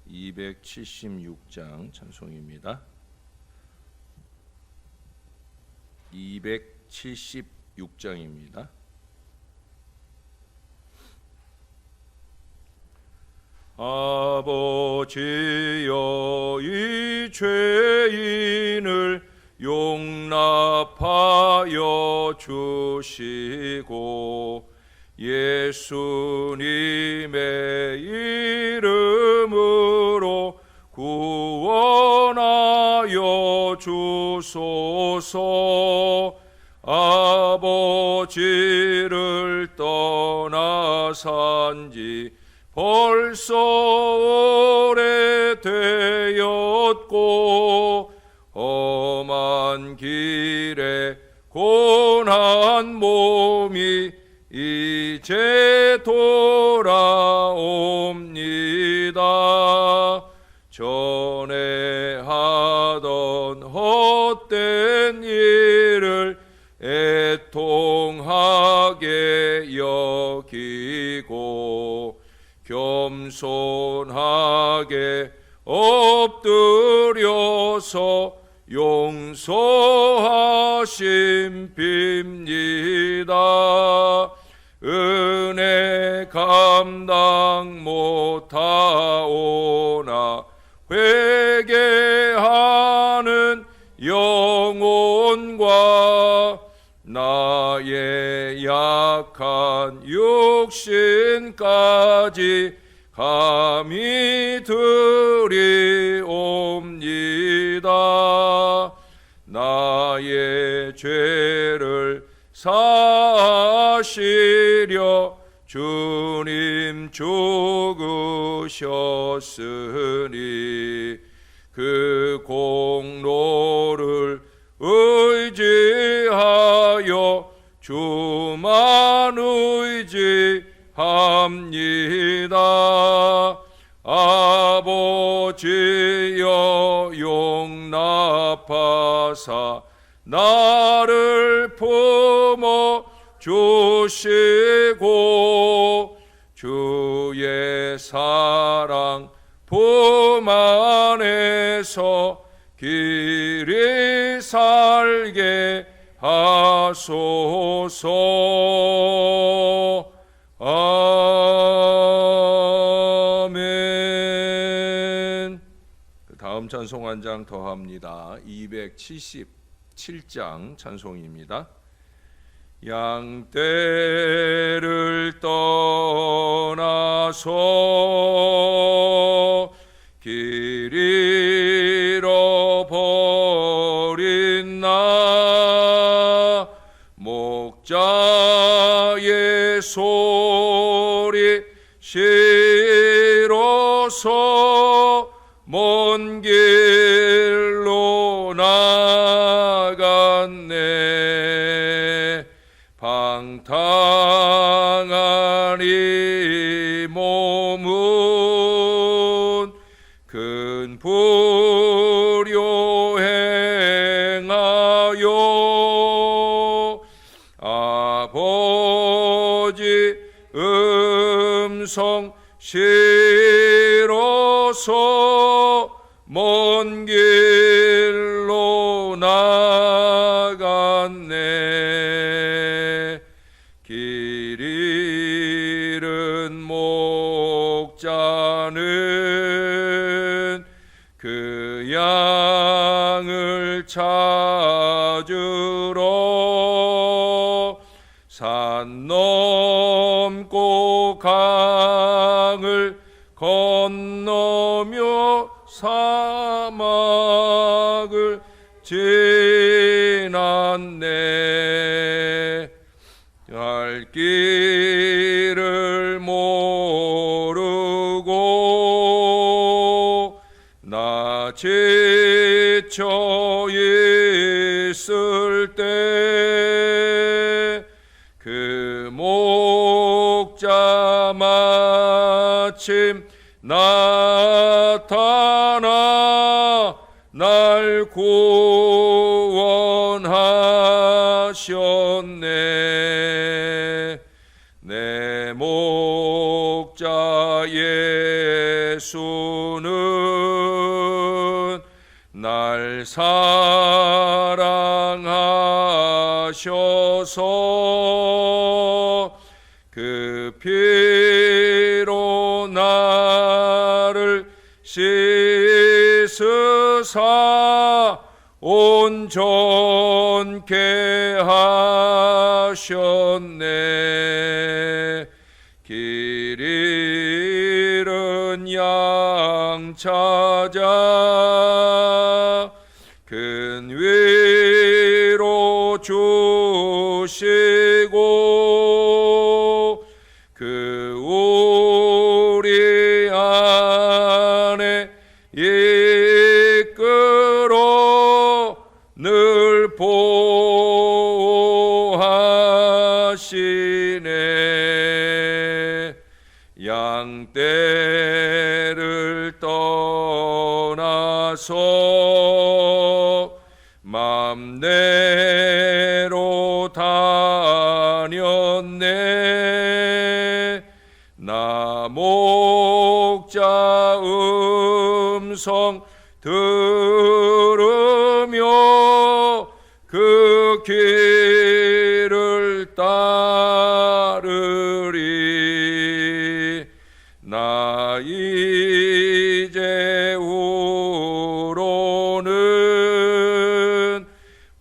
276장 찬송입니다. 276장입니다. 아버지여, 이 죄인을 용납하여 주시고 예수님의 이름으로 구원하여 주소서. 아버지를 떠나 산지 벌써 오래되었고 험한 길에 고난 몸이 이제 돌아옵니다. 전에 하던 헛된 일을 애통하게 여기고 겸손하게 엎드려서 용서하심 빕니다. 은혜 감당 못하오나 회개하는 영혼과 나의 약한 육신까지 감히 드리옵니다. 나의 죄를 사하시려 주님 죽으셨으니 그 공로를 의지하여 주만 의지합니다. 아버지여, 용납하사 나를 품어 주시고 주의 사랑 품 안에서 길이 살게 하소서. 아멘. 다음 찬송 한 장 더 합니다. 277장 찬송입니다. 양떼를 떠나서 길 잃어버린 나 목자의 소리 싫어서 먼 길로 나갔네. 방탕한 이 몸은 큰 불효 행하여 아버지 음성 싫어서 먼 길로 나갔네. 길 잃은 목자는 그 양을 찾으러 산 넘고 강을 건너며 사막을 지났네. 갈 길을 모르고 나 지쳐 있을 때 그 목자 마침 나타나 날 구원하셨네. 내 목자 예수는 날 사랑하셔서 그 피로 나를 씻으사 온전케 하셨네. 길 잃은 양 찾아 큰 위로 주시고 그 우리 안에 이끌어 늘 보호하시네. 양떼를 떠나서 맘대로 다녔네. 나 목자 음성 들으며 그 길을 따르리. 나 이제 후로는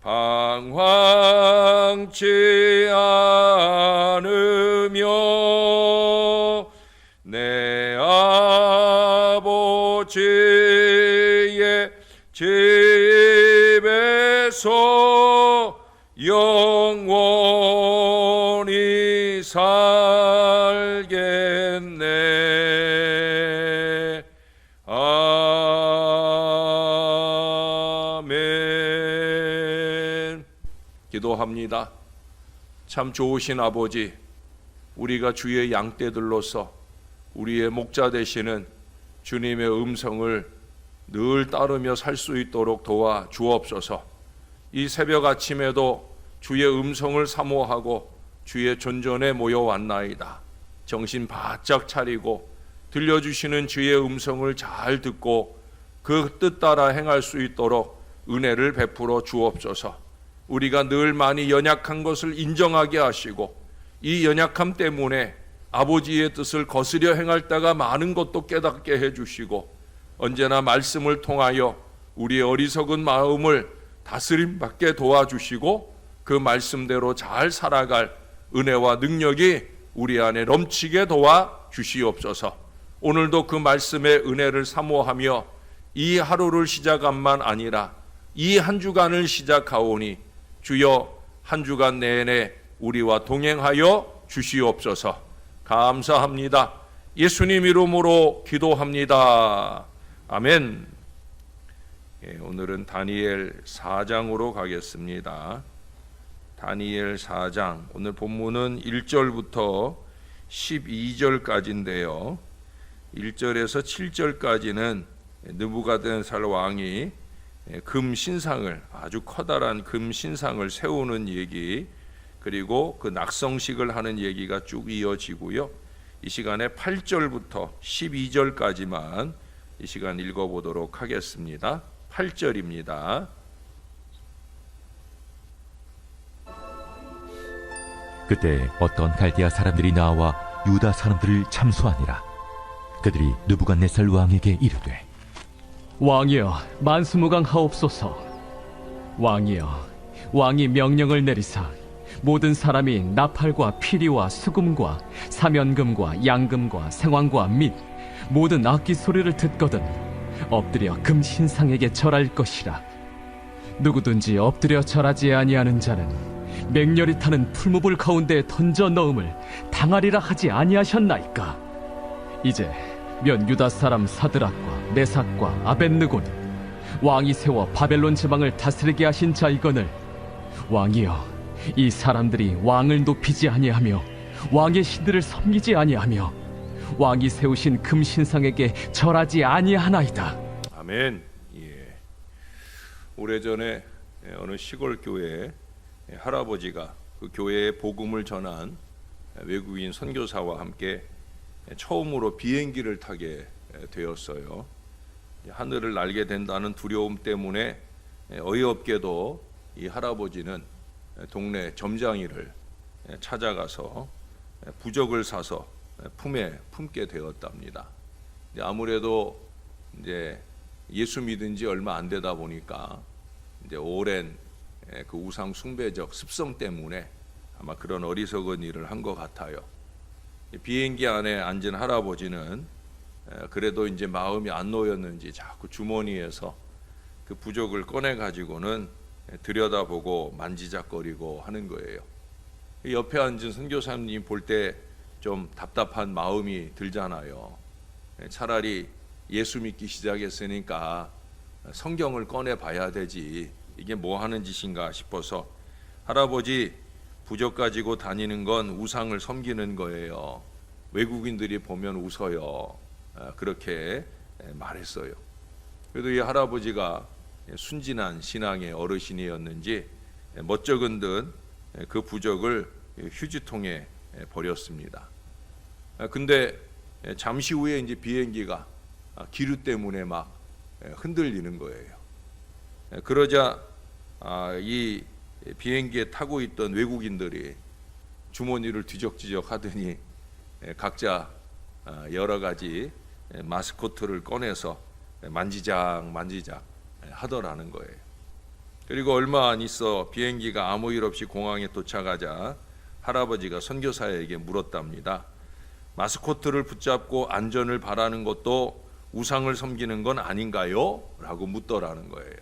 방황치 않으며 내 아버지의 집에서 영원히 살겠네. 아멘. 기도합니다. 참 좋으신 아버지, 우리가 주의 양떼들로서 우리의 목자 되시는 주님의 음성을 늘 따르며 살 수 있도록 도와 주옵소서. 이 새벽 아침에도 주의 음성을 사모하고 주의 존전에 모여왔나이다. 정신 바짝 차리고 들려주시는 주의 음성을 잘 듣고 그 뜻 따라 행할 수 있도록 은혜를 베풀어 주옵소서. 우리가 늘 많이 연약한 것을 인정하게 하시고 이 연약함 때문에 아버지의 뜻을 거스려 행할 때가 많은 것도 깨닫게 해주시고 언제나 말씀을 통하여 우리의 어리석은 마음을 다스림받게 도와주시고 그 말씀대로 잘 살아갈 은혜와 능력이 우리 안에 넘치게 도와주시옵소서. 오늘도 그 말씀의 은혜를 사모하며 이 하루를 시작함만 아니라 이 한 주간을 시작하오니 주여 한 주간 내내 우리와 동행하여 주시옵소서. 감사합니다. 예수님 이름으로 기도합니다. 아멘. 오늘은 다니엘 4장으로 가겠습니다. 다니엘 4장, 오늘 본문은 1절부터 12절까지인데요. 1절에서 7절까지는 느부갓네살 왕이 금 신상을, 아주 커다란 금 신상을 세우는 얘기, 그리고 그 낙성식을 하는 얘기가 쭉 이어지고요. 이 시간에 8절부터 12절까지만 이 시간 읽어보도록 하겠습니다. 8절입니다. 그때 어떤 갈대아 사람들이 나와 유다 사람들을 참수하니라. 그들이 느부갓네살 왕에게 이르되, 왕이여, 만수무강하옵소서. 왕이여, 왕이 명령을 내리사 모든 사람이 나팔과 피리와 수금과 사면금과 양금과 생황과 및 모든 악기 소리를 듣거든 엎드려 금 신상에게 절할 것이라. 누구든지 엎드려 절하지 아니하는 자는 맹렬히 타는 풀무불 가운데 던져 넣음을 당하리라 하지 아니하셨나이까. 이제 면 유다 사람 사드락과 메삭과 아벳느고는 왕이 세워 바벨론 지방을 다스리게 하신 자이거늘, 왕이여, 이 사람들이 왕을 높이지 아니하며 왕의 신들을 섬기지 아니하며 왕이 세우신 금 신상에게 절하지 아니하나이다. 아멘. 예. 오래전에 어느 시골 교회에 할아버지가 그 교회에 복음을 전한 외국인 선교사와 함께 처음으로 비행기를 타게 되었어요. 하늘을 날게 된다는 두려움 때문에 어이없게도 이 할아버지는 동네 점장이를 찾아가서 부적을 사서 품에 품게 되었답니다. 아무래도 이제 예수 믿은 지 얼마 안 되다 보니까 이제 오랜 그 우상 숭배적 습성 때문에 아마 그런 어리석은 일을 한 것 같아요. 비행기 안에 앉은 할아버지는 그래도 이제 마음이 안 놓였는지 자꾸 주머니에서 그 부적을 꺼내 가지고는 들여다보고 만지작거리고 하는 거예요. 옆에 앉은 선교사님 볼 때 좀 답답한 마음이 들잖아요. 차라리 예수 믿기 시작했으니까 성경을 꺼내 봐야 되지, 이게 뭐 하는 짓인가 싶어서 할아버지, 부적 가지고 다니는 건 우상을 섬기는 거예요. 외국인들이 보면 웃어요. 그렇게 말했어요. 그래도 이 할아버지가 순진한 신앙의 어르신이었는지 멋쩍은 듯 그 부적을 휴지통에 버렸습니다. 근데 잠시 후에 이제 비행기가 기류 때문에 막 흔들리는 거예요. 그러자 이 비행기에 타고 있던 외국인들이 주머니를 뒤적뒤적 하더니 각자 여러 가지 마스코트를 꺼내서 만지작 하더라는 거예요. 그리고 얼마 안 있어 비행기가 아무 일 없이 공항에 도착하자 할아버지가 선교사에게 물었답니다. 마스코트를 붙잡고 안전을 바라는 것도 우상을 섬기는 건 아닌가요? 라고 묻더라는 거예요.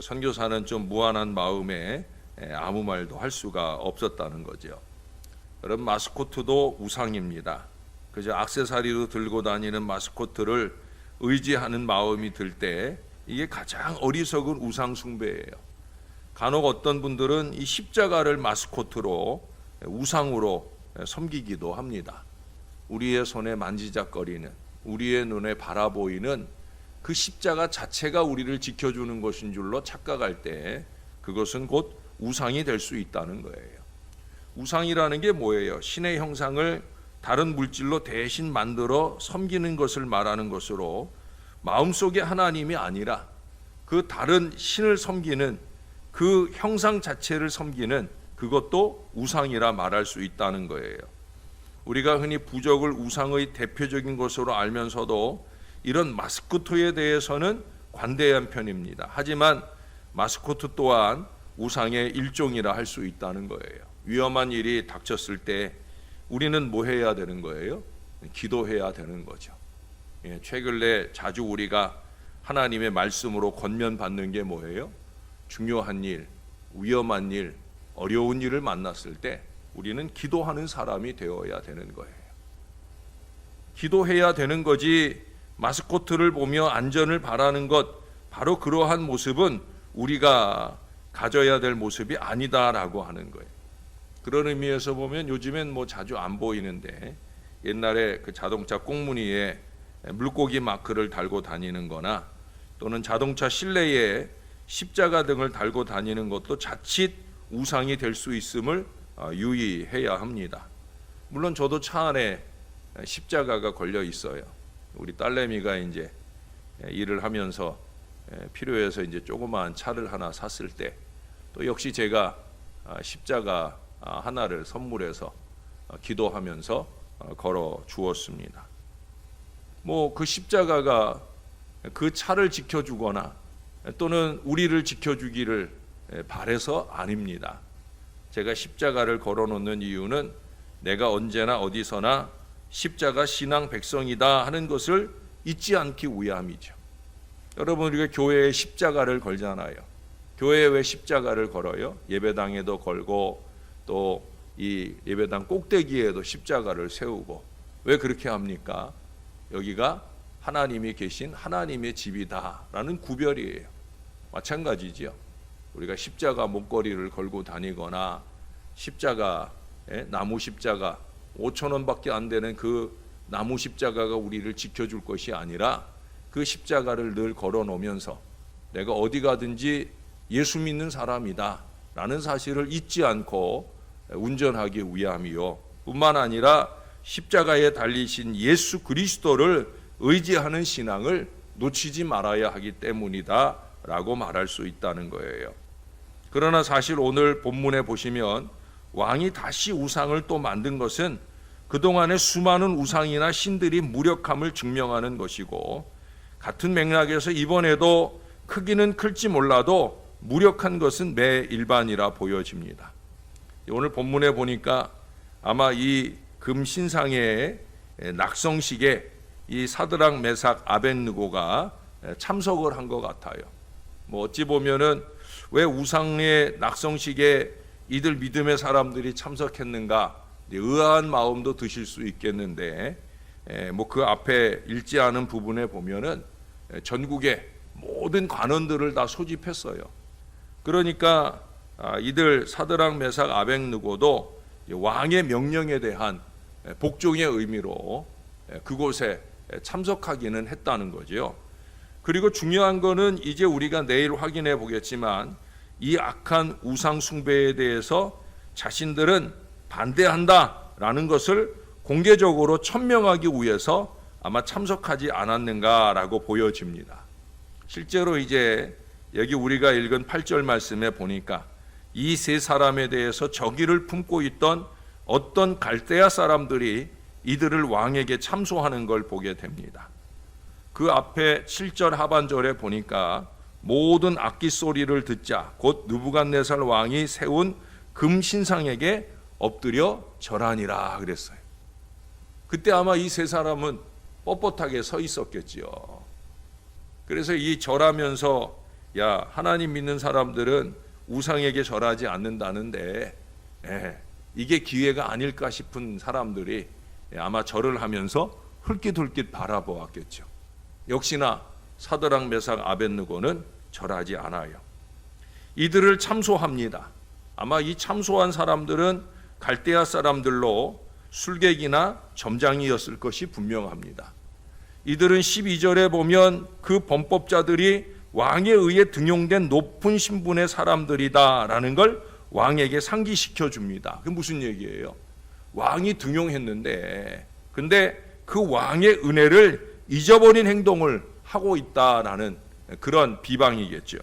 선교사는 좀 무안한 마음에 아무 말도 할 수가 없었다는 거죠. 그럼 마스코트도 우상입니다. 그저 액세서리로 들고 다니는 마스코트를 의지하는 마음이 들 때 이게 가장 어리석은 우상 숭배예요. 간혹 어떤 분들은 이 십자가를 마스코트로 우상으로 섬기기도 합니다. 우리의 손에 만지작거리는, 우리의 눈에 바라보이는 그 십자가 자체가 우리를 지켜주는 것인 줄로 착각할 때 그것은 곧 우상이 될 수 있다는 거예요. 우상이라는 게 뭐예요? 신의 형상을 다른 물질로 대신 만들어 섬기는 것을 말하는 것으로 마음속에 하나님이 아니라 그 다른 신을 섬기는 그 형상 자체를 섬기는 그것도 우상이라 말할 수 있다는 거예요. 우리가 흔히 부적을 우상의 대표적인 것으로 알면서도 이런 마스코트에 대해서는 관대한 편입니다. 하지만 마스코트 또한 우상의 일종이라 할 수 있다는 거예요. 위험한 일이 닥쳤을 때 우리는 뭐 해야 되는 거예요? 기도해야 되는 거죠. 최근에 자주 우리가 하나님의 말씀으로 권면받는 게 뭐예요? 중요한 일, 위험한 일, 어려운 일을 만났을 때 우리는 기도하는 사람이 되어야 되는 거예요. 기도해야 되는 거지 마스코트를 보며 안전을 바라는 것, 바로 그러한 모습은 우리가 가져야 될 모습이 아니다라고 하는 거예요. 그런 의미에서 보면 요즘엔 뭐 자주 안 보이는데 옛날에 그 자동차 꽁무니에 물고기 마크를 달고 다니는 거나 또는 자동차 실내에 십자가 등을 달고 다니는 것도 자칫 우상이 될 수 있음을 유의해야 합니다. 물론 저도 차 안에 십자가가 걸려 있어요. 우리 딸내미가 이제 일을 하면서 필요해서 이제 조그마한 차를 하나 샀을 때 또 역시 제가 십자가 하나를 선물해서 기도하면서 걸어 주었습니다. 뭐 그 십자가가 그 차를 지켜주거나 또는 우리를 지켜주기를 바라서 아닙니다. 제가 십자가를 걸어놓는 이유는 내가 언제나 어디서나 십자가 신앙 백성이다 하는 것을 잊지 않기 위함이죠. 여러분, 우리가 교회에 십자가를 걸잖아요. 교회에 왜 십자가를 걸어요? 예배당에도 걸고 또 이 예배당 꼭대기에도 십자가를 세우고. 왜 그렇게 합니까? 여기가 하나님이 계신 하나님의 집이다라는 구별이에요. 마찬가지지요. 우리가 십자가 목걸이를 걸고 다니거나 십자가, 나무 십자가 5,000원밖에 안 되는 그 나무 십자가가 우리를 지켜줄 것이 아니라 그 십자가를 늘 걸어놓으면서 내가 어디 가든지 예수 믿는 사람이다 라는 사실을 잊지 않고 운전하기 위함이요, 뿐만 아니라 십자가에 달리신 예수 그리스도를 의지하는 신앙을 놓치지 말아야 하기 때문이다 라고 말할 수 있다는 거예요. 그러나 사실 오늘 본문에 보시면 왕이 다시 우상을 또 만든 것은 그동안의 수많은 우상이나 신들이 무력함을 증명하는 것이고, 같은 맥락에서 이번에도 크기는 클지 몰라도 무력한 것은 매일반이라 보여집니다. 오늘 본문에 보니까 아마 이 금신상의 낙성식에 이 사드락 메삭 아벳느고가 참석을 한 것 같아요. 어찌 보면은 왜 우상의 낙성식에 이들 믿음의 사람들이 참석했는가 의아한 마음도 드실 수 있겠는데, 그 앞에 읽지 않은 부분에 보면은 전국의 모든 관원들을 다 소집했어요. 그러니까 이들 사드락 메삭 아벳느고도 왕의 명령에 대한 복종의 의미로 그곳에 참석하기는 했다는 거죠. 그리고 중요한 거는 이제 우리가 내일 확인해 보겠지만, 이 악한 우상 숭배에 대해서 자신들은 반대한다라는 것을 공개적으로 천명하기 위해서 아마 참석하지 않았는가라고 보여집니다. 실제로 이제 여기 우리가 읽은 8절 말씀에 보니까 이 세 사람에 대해서 적의를 품고 있던 어떤 갈대아 사람들이 이들을 왕에게 참소하는 걸 보게 됩니다. 그 앞에 7절 하반절에 보니까 모든 악기 소리를 듣자 곧 느부갓네살 왕이 세운 금신상에게 엎드려 절하니라 그랬어요. 그때 아마 이 세 사람은 뻣뻣하게 서 있었겠지요. 그래서 이 절하면서 야, 하나님 믿는 사람들은 우상에게 절하지 않는다는데 이게 기회가 아닐까 싶은 사람들이 아마 절을 하면서 흘깃흘깃 바라보았겠죠. 역시나 사드락 메삭 아벳느고는 절하지 않아요. 이들을 참소합니다. 아마 이 참소한 사람들은 갈대아 사람들로 술객이나 점장이었을 것이 분명합니다. 이들은 12절에 보면 그 범법자들이 왕에 의해 등용된 높은 신분의 사람들이다라는 걸 왕에게 상기시켜 줍니다. 그게 무슨 얘기예요? 왕이 등용했는데 근데 그 왕의 은혜를 잊어버린 행동을 하고 있다라는 그런 비방이겠죠.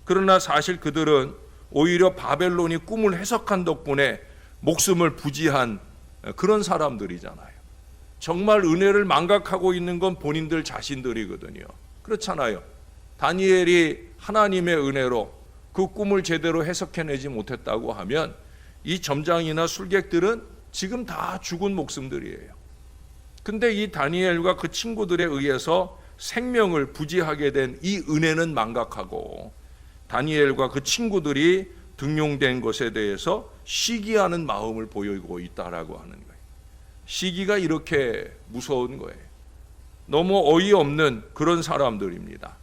그러나 사실 그들은 오히려 바벨론이 꿈을 해석한 덕분에 목숨을 부지한 그런 사람들이잖아요. 정말 은혜를 망각하고 있는 건 본인들 자신들이거든요. 그렇잖아요. 다니엘이 하나님의 은혜로 그 꿈을 제대로 해석해내지 못했다고 하면 이 점장이나 술객들은 지금 다 죽은 목숨들이에요. 근데 이 다니엘과 그 친구들에 의해서 생명을 부지하게 된 이 은혜는 망각하고 다니엘과 그 친구들이 등용된 것에 대해서 시기하는 마음을 보이고 있다라고 하는 거예요. 시기가 이렇게 무서운 거예요. 너무 어이없는 그런 사람들입니다.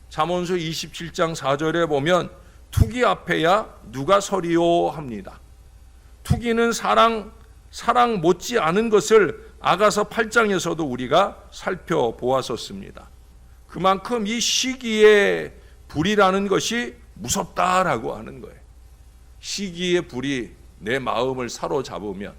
잠언서 27장 4절에 보면 투기 앞에야 누가 서리요 합니다. 투기는 사랑 못지 않은 것을 아가서 8장에서도 우리가 살펴보았었습니다. 그만큼 이 시기의 불이라는 것이 무섭다라고 하는 거예요. 시기의 불이 내 마음을 사로잡으면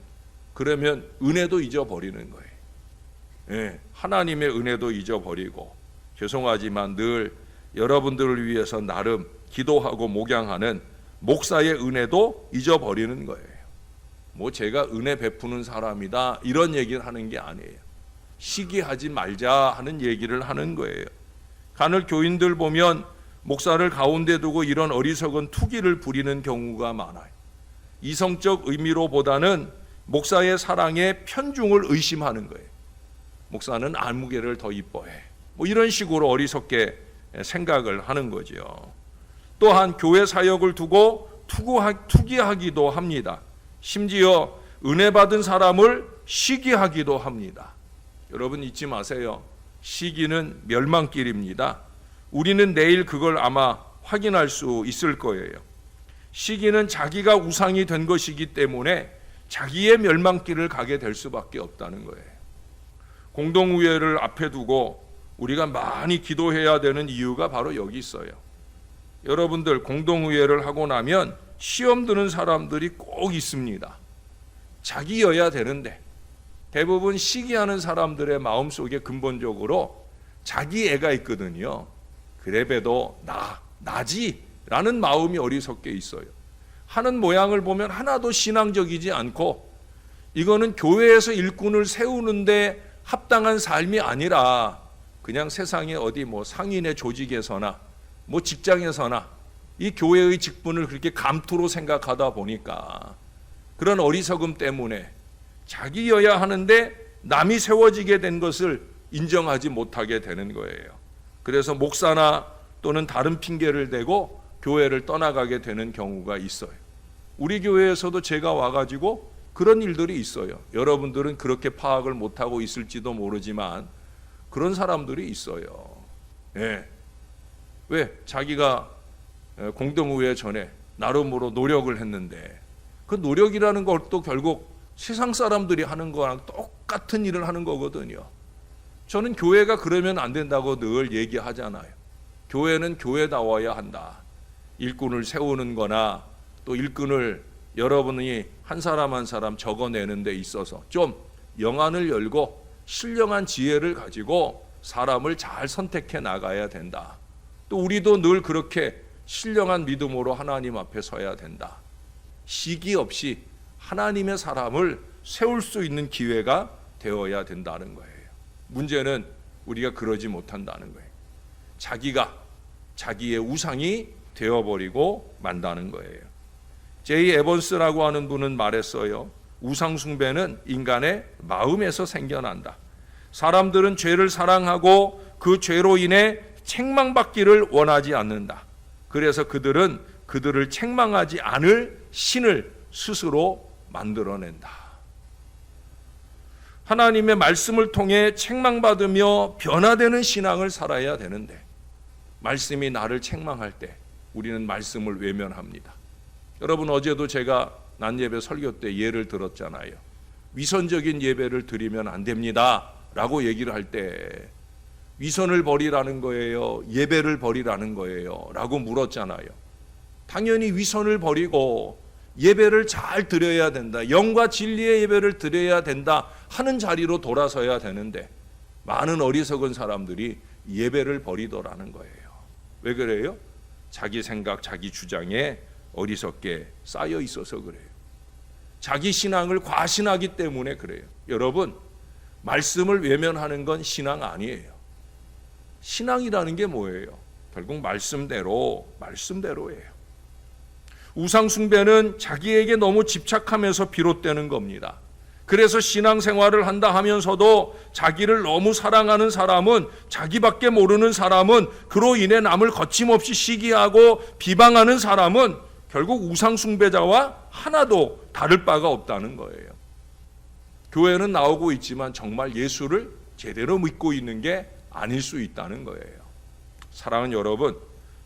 그러면 은혜도 잊어버리는 거예요. 하나님의 은혜도 잊어버리고, 죄송하지만 늘 여러분들을 위해서 나름 기도하고 목양하는 목사의 은혜도 잊어버리는 거예요. 제가 은혜 베푸는 사람이다 이런 얘기를 하는 게 아니에요. 시기하지 말자 하는 얘기를 하는 거예요. 간혹 교인들 보면 목사를 가운데 두고 이런 어리석은 투기를 부리는 경우가 많아요. 이성적 의미로보다는 목사의 사랑에 편중을 의심하는 거예요. 목사는 안무개를 더 이뻐해. 이런 식으로 어리석게 생각을 하는 거죠. 또한 교회 사역을 두고 투기하기도 합니다. 심지어 은혜 받은 사람을 시기하기도 합니다. 여러분 잊지 마세요. 시기는 멸망길입니다. 우리는 내일 그걸 아마 확인할 수 있을 거예요. 시기는 자기가 우상이 된 것이기 때문에 자기의 멸망길을 가게 될 수밖에 없다는 거예요. 공동의회를 앞에 두고 우리가 많이 기도해야 되는 이유가 바로 여기 있어요. 여러분들 공동의회를 하고 나면 시험 드는 사람들이 꼭 있습니다. 자기여야 되는데 대부분 시기하는 사람들의 마음속에 근본적으로 자기 애가 있거든요. 그래봬도 나지라는 마음이 어리석게 있어요. 하는 모양을 보면 하나도 신앙적이지 않고 이거는 교회에서 일꾼을 세우는데 합당한 삶이 아니라 그냥 세상에 어디 뭐 상인의 조직에서나 뭐 직장에서나 이 교회의 직분을 그렇게 감투로 생각하다 보니까 그런 어리석음 때문에 자기여야 하는데 남이 세워지게 된 것을 인정하지 못하게 되는 거예요. 그래서 목사나 또는 다른 핑계를 대고 교회를 떠나가게 되는 경우가 있어요. 우리 교회에서도 제가 와가지고 그런 일들이 있어요. 여러분들은 그렇게 파악을 못하고 있을지도 모르지만 그런 사람들이 있어요. 네. 왜? 자기가 공동의회 전에 나름으로 노력을 했는데 그 노력이라는 것도 결국 세상 사람들이 하는 거랑 똑같은 일을 하는 거거든요. 저는 교회가 그러면 안 된다고 늘 얘기하잖아요. 교회는 교회다워야 한다. 일꾼을 세우는 거나 또 일꾼을 여러분이 한 사람 한 사람 적어내는 데 있어서 좀 영안을 열고 신령한 지혜를 가지고 사람을 잘 선택해 나가야 된다. 또 우리도 늘 그렇게 신령한 믿음으로 하나님 앞에 서야 된다. 시기 없이 하나님의 사람을 세울 수 있는 기회가 되어야 된다는 거예요. 문제는 우리가 그러지 못한다는 거예요. 자기가 자기의 우상이 되어버리고 만다는 거예요. 제이 에번스라고 하는 분은 말했어요. 우상 숭배는 인간의 마음에서 생겨난다. 사람들은 죄를 사랑하고 그 죄로 인해 책망받기를 원하지 않는다. 그래서 그들은 그들을 책망하지 않을 신을 스스로 만들어낸다. 하나님의 말씀을 통해 책망받으며 변화되는 신앙을 살아야 되는데 말씀이 나를 책망할 때 우리는 말씀을 외면합니다. 여러분 어제도 제가 낮예배 설교 때 예를 들었잖아요. 위선적인 예배를 드리면 안 됩니다 라고 얘기를 할 때 위선을 버리라는 거예요? 예배를 버리라는 거예요? 라고 물었잖아요. 당연히 위선을 버리고 예배를 잘 드려야 된다. 영과 진리의 예배를 드려야 된다 하는 자리로 돌아서야 되는데 많은 어리석은 사람들이 예배를 버리더라는 거예요. 왜 그래요? 자기 생각, 자기 주장에 어리석게 쌓여 있어서 그래요. 자기 신앙을 과신하기 때문에 그래요. 여러분, 말씀을 외면하는 건 신앙 아니에요. 신앙이라는 게 뭐예요? 결국 말씀대로예요. 우상 숭배는 자기에게 너무 집착하면서 비롯되는 겁니다. 그래서 신앙생활을 한다 하면서도 자기를 너무 사랑하는 사람은, 자기밖에 모르는 사람은, 그로 인해 남을 거침없이 시기하고 비방하는 사람은 결국 우상 숭배자와 하나도 다를 바가 없다는 거예요. 교회는 나오고 있지만 정말 예수를 제대로 믿고 있는 게 아닐 수 있다는 거예요. 사랑하는 여러분,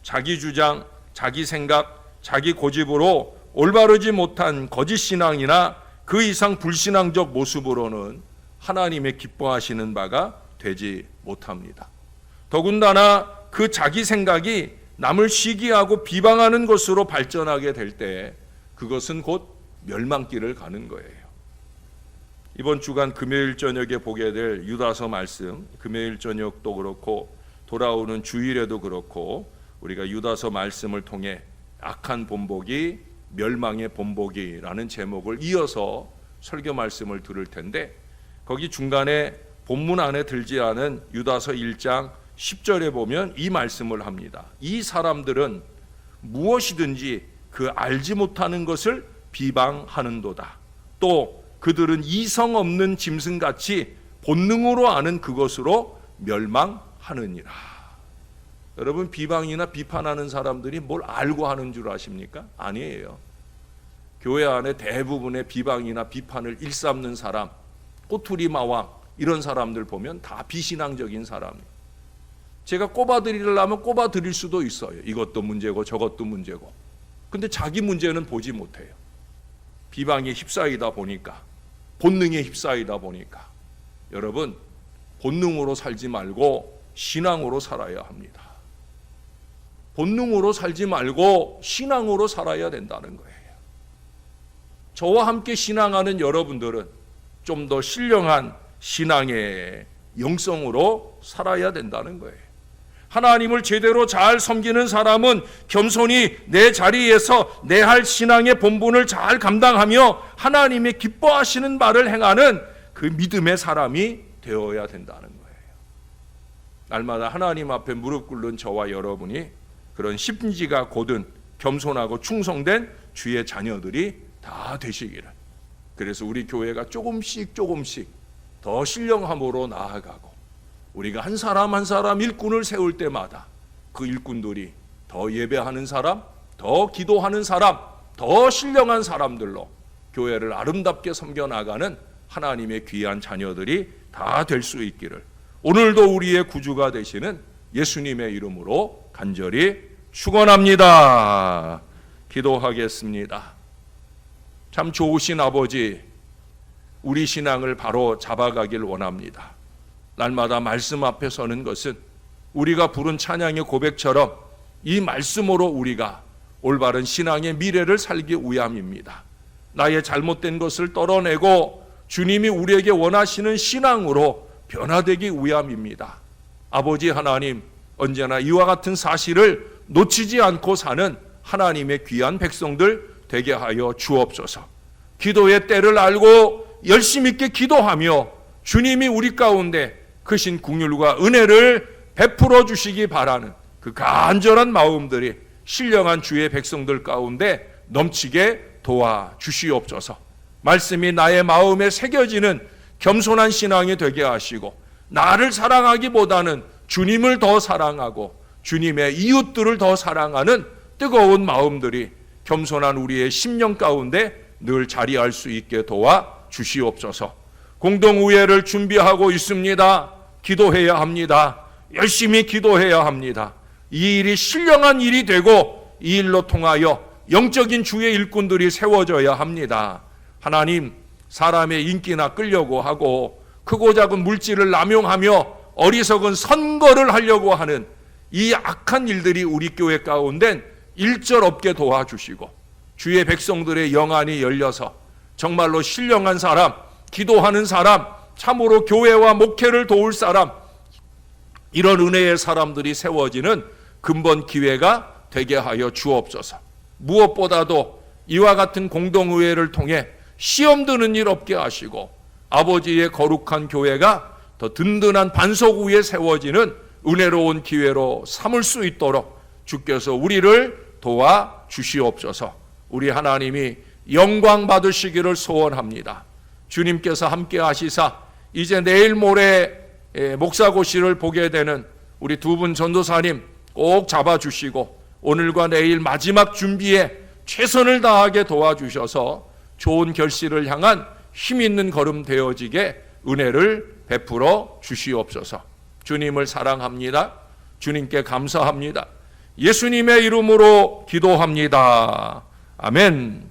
자기 주장, 자기 생각, 자기 고집으로 올바르지 못한 거짓 신앙이나 그 이상 불신앙적 모습으로는 하나님의 기뻐하시는 바가 되지 못합니다. 더군다나 그 자기 생각이 남을 시기하고 비방하는 것으로 발전하게 될 때 그것은 곧 멸망길을 가는 거예요. 이번 주간 금요일 저녁에 보게 될 유다서 말씀, 금요일 저녁도 그렇고 돌아오는 주일에도 그렇고 우리가 유다서 말씀을 통해 악한 본보기, 멸망의 본보기라는 제목을 이어서 설교 말씀을 들을 텐데 거기 중간에 본문 안에 들지 않은 유다서 1장 10절에 보면 이 말씀을 합니다. 이 사람들은 무엇이든지 그 알지 못하는 것을 비방하는도다. 또 그들은 이성 없는 짐승같이 본능으로 아는 그것으로 멸망하느니라. 여러분, 비방이나 비판하는 사람들이 뭘 알고 하는 줄 아십니까? 아니에요. 교회 안에 대부분의 비방이나 비판을 일삼는 사람, 꼬투리 마왕 이런 사람들 보면 다 비신앙적인 사람이에요. 제가 꼽아드리려면 꼽아드릴 수도 있어요. 이것도 문제고 저것도 문제고. 근데 자기 문제는 보지 못해요. 비방에 휩싸이다 보니까, 본능에 휩싸이다 보니까. 여러분, 본능으로 살지 말고 신앙으로 살아야 합니다. 본능으로 살지 말고 신앙으로 살아야 된다는 거예요. 저와 함께 신앙하는 여러분들은 좀 더 신령한 신앙의 영성으로 살아야 된다는 거예요. 하나님을 제대로 잘 섬기는 사람은 겸손히 내 자리에서 내 할 신앙의 본분을 잘 감당하며 하나님의 기뻐하시는 바를 행하는 그 믿음의 사람이 되어야 된다는 거예요. 날마다 하나님 앞에 무릎 꿇는 저와 여러분이 그런 심지가 곧은 겸손하고 충성된 주의 자녀들이 다 되시기를. 그래서 우리 교회가 조금씩 더 신령함으로 나아가고 우리가 한 사람 한 사람 일꾼을 세울 때마다 그 일꾼들이 더 예배하는 사람, 더 기도하는 사람, 더 신령한 사람들로 교회를 아름답게 섬겨나가는 하나님의 귀한 자녀들이 다 될 수 있기를 오늘도 우리의 구주가 되시는 예수님의 이름으로 간절히 축원합니다. 기도하겠습니다. 참 좋으신 아버지, 우리 신앙을 바로 잡아가길 원합니다. 날마다 말씀 앞에 서는 것은 우리가 부른 찬양의 고백처럼 이 말씀으로 우리가 올바른 신앙의 미래를 살기 위함입니다. 나의 잘못된 것을 떨어내고 주님이 우리에게 원하시는 신앙으로 변화되기 위함입니다. 아버지 하나님, 언제나 이와 같은 사실을 놓치지 않고 사는 하나님의 귀한 백성들 되게 하여 주옵소서. 기도의 때를 알고 열심 있게 기도하며 주님이 우리 가운데 크신 긍휼과 은혜를 베풀어 주시기 바라는 그 간절한 마음들이 신령한 주의 백성들 가운데 넘치게 도와주시옵소서. 말씀이 나의 마음에 새겨지는 겸손한 신앙이 되게 하시고 나를 사랑하기보다는 주님을 더 사랑하고 주님의 이웃들을 더 사랑하는 뜨거운 마음들이 겸손한 우리의 심령 가운데 늘 자리할 수 있게 도와주시옵소서. 공동의회를 준비하고 있습니다. 기도해야 합니다. 열심히 기도해야 합니다. 이 일이 신령한 일이 되고 이 일로 통하여 영적인 주의 일꾼들이 세워져야 합니다. 하나님, 사람의 인기나 끌려고 하고 크고 작은 물질을 남용하며 어리석은 선거를 하려고 하는 이 악한 일들이 우리 교회 가운데 일절 없게 도와주시고 주의 백성들의 영안이 열려서 정말로 신령한 사람, 기도하는 사람, 참으로 교회와 목회를 도울 사람, 이런 은혜의 사람들이 세워지는 근본 기회가 되게 하여 주옵소서. 무엇보다도 이와 같은 공동의회를 통해 시험 드는 일 없게 하시고 아버지의 거룩한 교회가 더 든든한 반석 위에 세워지는 은혜로운 기회로 삼을 수 있도록 주께서 우리를 도와주시옵소서. 우리 하나님이 영광 받으시기를 소원합니다. 주님께서 함께 하시사 이제 내일 모레 목사고시를 보게 되는 우리 두 분 전도사님 꼭 잡아주시고 오늘과 내일 마지막 준비에 최선을 다하게 도와주셔서 좋은 결실을 향한 힘 있는 걸음 되어지게 은혜를 베풀어 주시옵소서. 주님을 사랑합니다. 주님께 감사합니다. 예수님의 이름으로 기도합니다. 아멘.